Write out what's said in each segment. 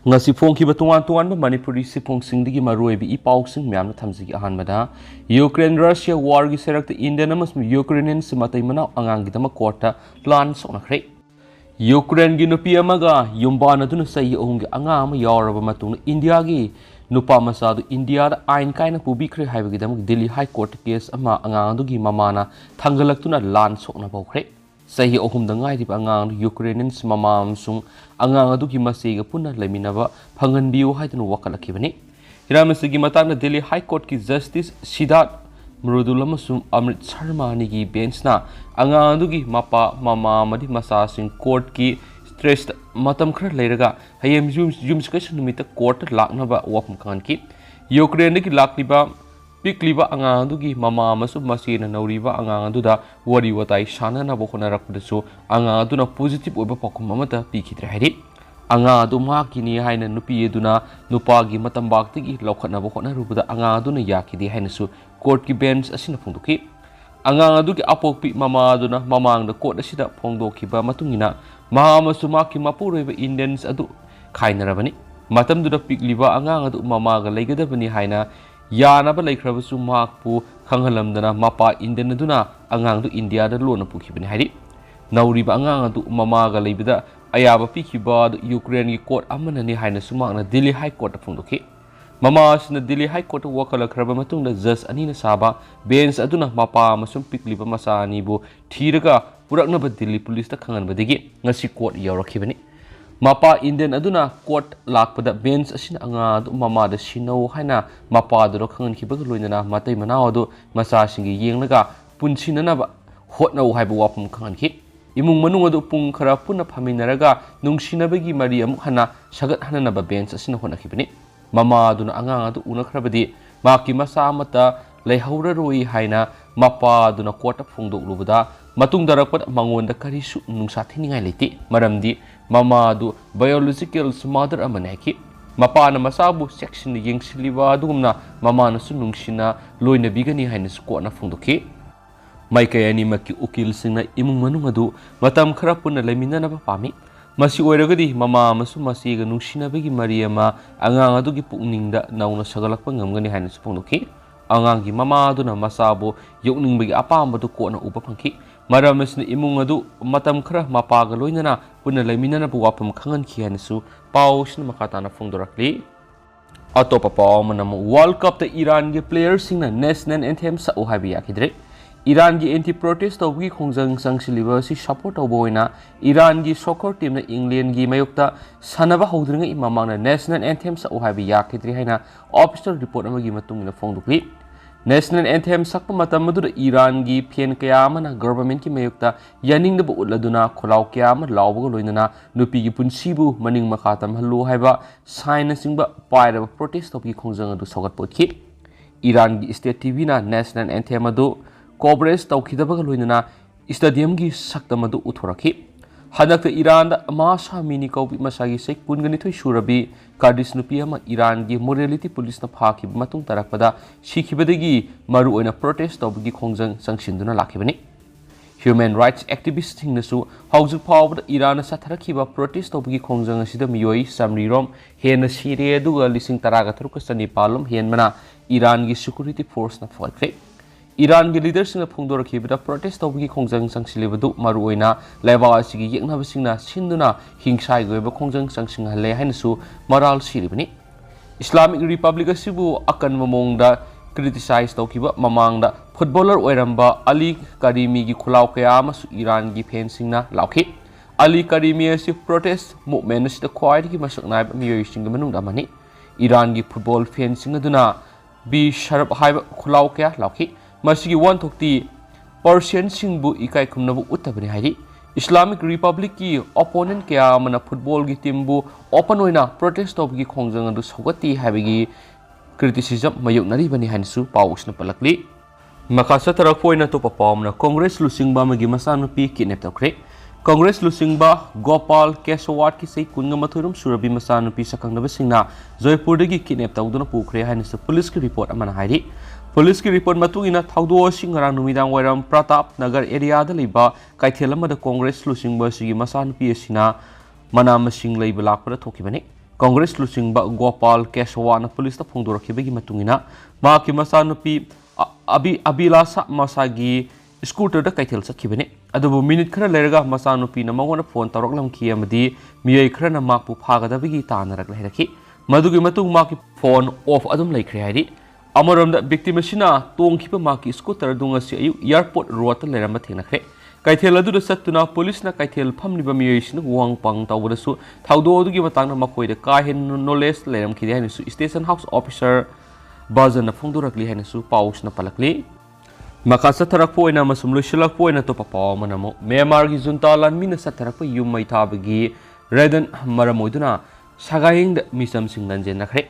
ngasi phongki ba tuan tuan ba manipuri sipong singdigi maroi bi ipau sing myam na thamji ahan mada Ukraine Russia war gi serak Indian amas Ukrainian simatai mana angang gi dama court plan sokna khre Ukraine gi nupi amaga yumba na dun sai ohung gi anga ama yawraba matung India gi nupa masa du India da ain kaina pubi khre haiba gi dam Delhi High Court case ama angang du gi mamana thangalak tuna lan sokna bau khre sahi ohum da ngai ri angang Ukrainian mamam sung angang adu gi masiga punna leminaba phangan biu haidun wakalakibani hiramasi matang na Delhi High Court ki Justice Siddharth Mrudul sum Amrit Sharma ni gi bench na angang adu gi mapa mama madi masa sing court ki stress matam khra leiraga hayem jum discussion numita court laknaba wapum kan ki Ukraine ki lakliba pikliba angang adu gi mama masu masina nauriba angang adu da wari watai shana na bokona rakdasu angang adu na positive oba pakum amata pikidre hari angang adu ma kini haina nupi eduna nupa gi matam bakti gi lokhatna bokona rubuda angang adu na yakidi haina su court ki bench asina phungduki angang adu gi apokpi mama adu na mamang da court asida phongdoki ba matungina ma masu ma ki mapuroiba Indians adu khainarabani matam du da pikliba angang adu mama ga leigadabani haina yanaba laikrabasu makpu khanghalamdana mapa Indian aduna angang du India da lona pukhibani hari nauriba angang adu mama ga leibida ayaba pikhiba Ukraine gi court amana ni haina sumakna Delhi High Court phungdoki mama sina Delhi High Court wakala khraba matungda judge anina saba bench aduna mapa masum pikliba masa ani bu thiraga puraknaba Delhi police ta khanganbadigi ngasi court yawrakhibani mapa Indian aduna court lakpada bench asin anga du mama da sino haina mapa du khangan khiba loinana matai manao du masa singi yengnaga punsinana ba hotnau haiba wapum khangan khi imung manung adu pung khara punna phaminaraga nungsinabagi mari amuk hana sagat hanana ba bench asin hona khibani mama du anga adu unakhrabadi maki masa mata leihaura roi haina mapa du na court phungdok lubada matung darakpat mangonda karisu nungsa thiningai leti maramdi mama du biological mother amanaki mapa na masabu section yengsiliba dugumna mama na sunungsina loina bigani haina ko na phungdoki maikayani maki ukil singna imung manung adu matam khara punna leminana ba pami masi oiragadi mama masu masi ga nungsina bagi mariama angang adu gi pukningda nauna sagalakpa ngamgani haina phungdoki angang gi mama adu na masabu yokning bagi apamba du ko na upa phangki maramasna imung adu matam khara mapaga loinana punna leminana bu wapam khangan khianasu pausna makatana phungdorakli atopa paw manam World Cup ta Iran ge players singna national anthem sa uhabi yakidre Iran gi anti protest tawgi khongjang sangsiliba si support oboina Iran gi soccer team na England gi mayokta sanaba hodringa imamangna national anthem sa uhabi yakidre haina official report amagi matungina phongdukli National Anthem sakpa matam madu Iran gi phen kayama na government ki mayukta yaning da utladuna kholau kayama lawba loinana nupi gi punsibu maning makatam hallu haiba sign singba paira protest of gi khongjang adu sogat potki Iran gi state TV na National Anthem adu coverage tawkhidaba loinana stadium gi sakta madu uthoraki hadakta Iran da masa mini kaupi masagi sek pungani thoi surabi Kurdish nupi ama Iran gi morality police na phaki matung tarakpada sikhibadagi maru oina protest tawgi khongjang sangsinduna lakhibani human rights activists thingnasu hauju phawbda Iran sa tharakhiba protest tawgi khongjang asida miyoi samrirom hena sire duga lising taraga thuruk sani palum henmana Iran gi security force na phokre Iran gi leaders na phungdorakhibda protest tawgi khongjang sangsilibadu maru oina leba asigi yekna basingna sinduna hingsai goiba khongjang sangsing hale hainasu moral siribani Islamic Republic asibu akan mamongda criticize tawkiba mamangda footballer oiramba Ali Karimi gi khulaw kaya amasu Iran gi fencing na laukhi Ali Karimi asi protest movement asida khwai gi masaknai miyoi singa manung damani Iran gi football fencing aduna bi sharp haiba khulaw kaya laukhi masigi one thokti Persian singbu ikai khumnabu uttabani hairi Islamic Republic ki opponent kya mana football gi team bu open oina protest of gi khongjang adu sogati habigi criticism mayuknari bani hansu pausna palakli makasa tarak poina to papamna Congress lusingba magi masanu pi kidnap tokre Congress lusingba Gopal Kesawat ki sei kunga mathurum surabi masanu pi sakangnaba singna Joypur dagi kidnap tawduna pukre hansu police ki report amana hairi Police ki report matungina thaudo singarang numidang wairam Pratap Nagar area da liba kaithelama da Congress lusingba sigi masan pi asina mana masing leiba lakpada thokibani Congress Luchingba Gopal Keshawana Police Pongdorakibigi Matungina, Maki Masanopi Abilasa Masagi scooter the Kaitel Sakibene. Adobo minute Kara Lerga Masanopi Namona phone Taroklam Kiamadi, Mia Krana Mapu Paga the Vigitana Raki, Madugi Matu Maki phone off Adam Lake Ready. Amaram the victim machina, Tong keep a Maki scooter dunga airport rota Leramatina. Kaitel adu satuna police na kaitel phamni bamiation wang pang tawdasu thaudo du gi matang na makoi de ka hen knowledge leram ki hain su station house officer bazan na phongdurakli hain su paus na palakli makasa tharak poina masum lushilak poina to papa manamo Myanmar gi junta lan min sa tharak pa yum mai thabagi redan maramoiduna sagaing misam singnan jen nakhre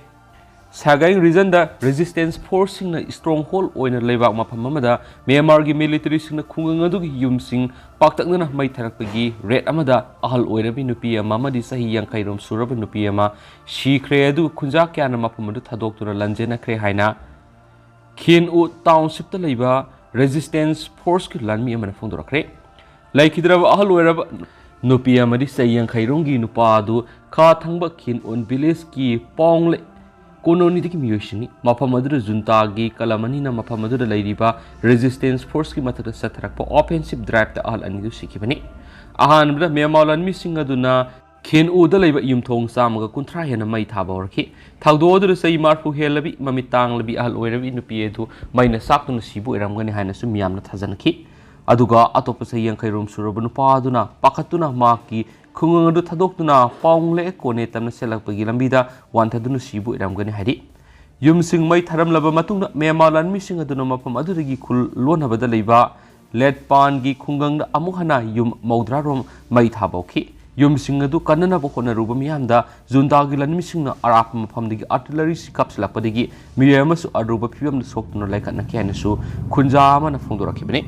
Sagai reason the resistance force in a stronghold or in a leva mapamada, Myanmar military sing the Kungadu yum sing, Paktakna may tarapagi, red amada, all oirabi nupia, Mamadi Sahi yang Kairum Surab nupiama, she creadu Kunjakiana mapamadu tadok to the Lanjena Krehaina, Kin U township the leva, resistance force could land me a manafundrakre. Like Hidra all oirab nupia Madisa yang Kairungi nupadu, Katangba kin on village ki pong. Kononi diki miyosini mapamadura juntagi kalamani na mapamadura lairiba resistance force ki matata satharakpa offensive drive ta ahal anidu sikibani ahanbda Myanmar missing aduna ken uda leiba yumthong samaga kunthra hena mai thaba orki thagdo odur sei marfu helabi mamitang labi ahal oirabi nupi edu maina sakna sibu eramgani haina su miyamna thajanaki aduga atopa sei yang khairum surabanu paduna pakatuna maki Kungandu Tadokuna, Pongle, Kone, Tamsela Pagilambida, wanted to Sibu Ramgani Hadi. Yum sing my Taram Lava Matuna, Myanmar missing a donoma from Adurigi Kul, Lona Badaleva, Led Pangi, Kungang, Amuhana, Yum Maudrarum, Mai Taboki. Yum sing a do Kanana Bokona Rubamianda, Zundagilan missing Arapam from the artillery caps Lapadigi, Miriamus Aruba Pium the Sokno like Anakanasu, Kunjama Fundoraki.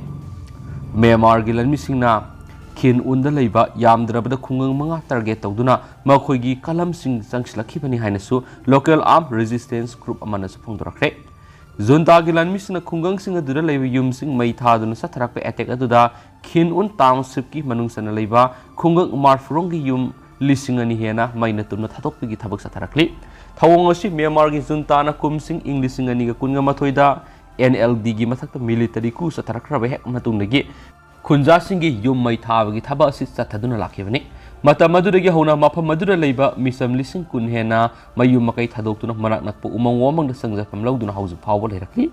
Myanmar Gilan missing na. Kin unda leiba yamdrabada khungang manga target tawduna makhoigi kalam sing sangslakhi bani hainasu local armed resistance group amana su phongdorakre zonta gilan misna khungang sing adura leiba yum sing mai thaduna satharakpe attack aduda kin un township ki manungsana leiba khungang marfrong gi yum lising ani hena maina tumna thatokpi gi thabak satharakli thawong asi Myanmar gi zonta na kumsing inglising ani ga kunga mathoida NLD gi mathakta military ku satharakra hek matungdagi Kunja Singi Yum Mai Tavagi Taba Sista Taduna Lakivani, Mata Maduragi Hona Mapa Madura Labor, Missam Lissing Kunhena, Mayumakai Tadokuna Maraknapo, Umang Wamang the Sanga from Lauduna House of Power Herakli,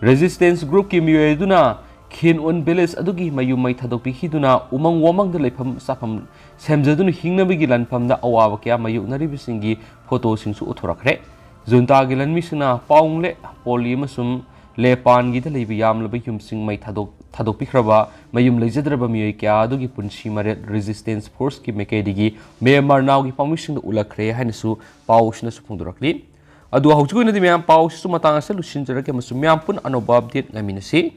Resistance Group Kim Yueduna, Kin un Beles Adugi, Mayumai Tadopi Hiduna, Umang Wamang the Lepam Sapam, Samzadun Hingnabigilan from the Awavakia, Mayu Naribisingi, Photos in Sutorakre, Zuntagilan Missina, Paungle, Polymasum. Lepan gita lebiam labi yum sing mai thadok pikraba mayum lejadraba miyoi kya adugi punshi maret resistance force ki mekedigi Myanmar now gi permission ulakre hainasu paushna su phungdurakli adu haujugo nadi myam paush su matanga se lushin jarake masu myam pun anoba update ngaminasi